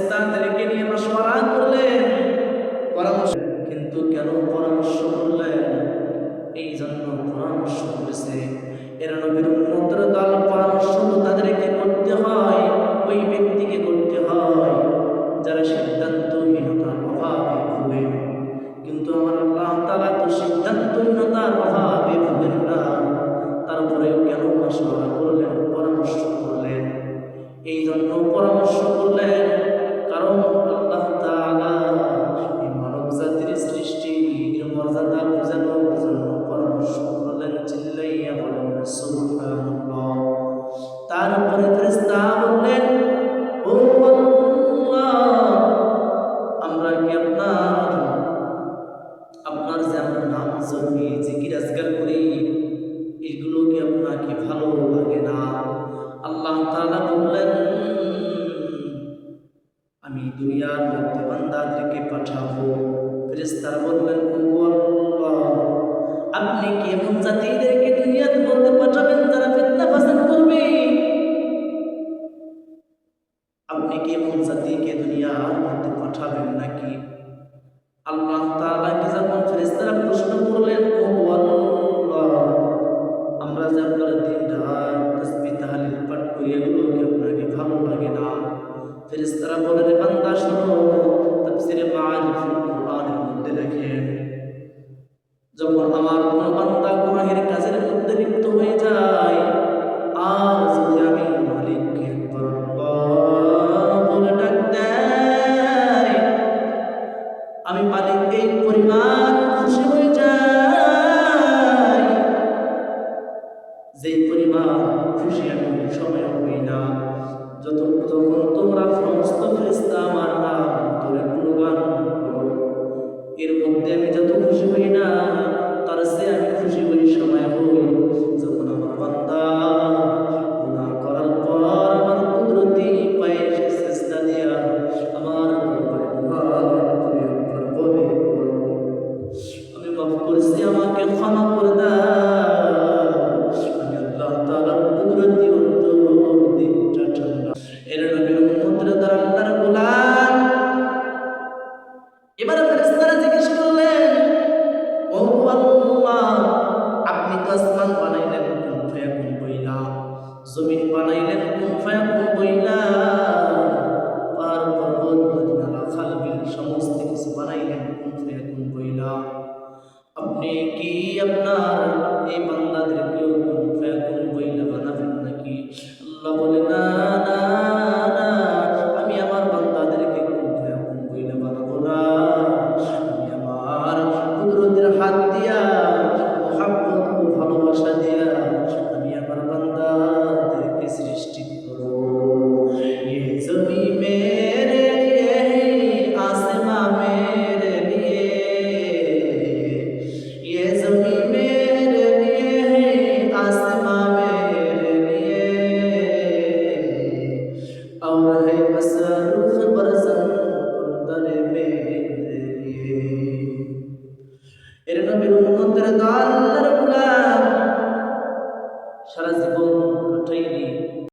ফেরেশতাদেরকে নিয়ে মাশওয়ারা করলেন, পরামর্শ। কিন্তু কেন পরামর্শ করলেন? এই জন্য পরামর্শ করেছে এরা নবীর উম্মতের দল। পরামর্শ তাদেরকে করতে হয়, ওই ব্যক্তিকে করতে হয় যারা সিদ্ধান্তহীনতার অভাবে ভোগে। কিন্তু আমার আল্লাহ তাআলা তো সিদ্ধান্তহীনতার অভাবে ভোগেন না। তারপরেও কেন মাশওয়ারা করলেন, পরামর্শ করলেন? এই জন্য পরামর্শ করলেন কারণ আল্লাহ তাআলা এই মানব জাতির সৃষ্টি এর মর্যাদা বোঝানোর জন্য পরামর্শ করলেন। চিল্লাইয়া বলেন সুবহানাল্লাহ। তারপরে ফেরেশতা বললেন, ও আল্লাহ, আমরা কি আপনার যে আমরা নাম জপি, জিকির আজকার করি, এগুলো কি আপনাকে ভালো লাগে না? আল্লাহ তাআলা বললেন, আমি দুনিয়ার মধ্যে বান্দাদেরকে পাঠাবো। ফেরেশতারা বললেন, ও আল্লাহ, আপনি কি এমন জাতিদেরকে দুনিয়ার মধ্যে পাঠাবেন যারা ফিতনা ফাসাদ করবে? আপনি কি এমন জাতিকে দুনিয়ার মধ্যে পাঠাবেন নাকি? আল্লাহ তাআলাকে যখন ফেরেশতারা প্রশ্ন করলেন, ও আল্লাহ, আমরা যে আপনার দিন রাত তাসবিহ তাহলিল পাঠ করি, এগুলো কি আপনাকে ভালো লাগে না? ফেরেশতারা বলেন, বান্দা শোনো, তাফসীরে মাআরিফুল কুরআনের মধ্যে দেখেন, যখন আমার কোন বান্দা গুনাহের কাজের মধ্যে লিপ্ত হয়ে যায়, আর যদি আমি মালিককে একবার আল্লাহ বলে ডাক দেয়, আমি মালিক এই পরিমাণ খুশি হয়ে যাই, যেই পরিমাণ খুশি আমি ওই সময় হই না যখন তোমরা সমস্ত ফেরেশতা আমার নাম ধরে গুণগান করো। এর মধ্যে আমি যত খুশি হই না, তার চেয়ে আমি খুশি ওই সময় হই যখন আমার বান্দা গুনাহ করার পর আমার কুদরতি পায়ে সিজদা দিয়া আমার দরবারে বলে, আমি মাফ করেছি, আমাকে ক্ষমা করে দাও। আমি আল্লাহ তাআলার কুদরতি অন্তর দিকটা ঠান্ডা। এর নবীর উম্মতরা দ্বারা আল্লাহর গোলাম। এবার ফেরেশতারা জিজ্ঞেস করলেন, ও আল্লাহ, আপনি তো আসমান বানাইলেন কুন ফায়াকুন বইলা, জমিন বানাইলেন কুন ফায়াকুন বইলা, পাহাড় পর্বত নদী নালা খাল বিল সমস্ত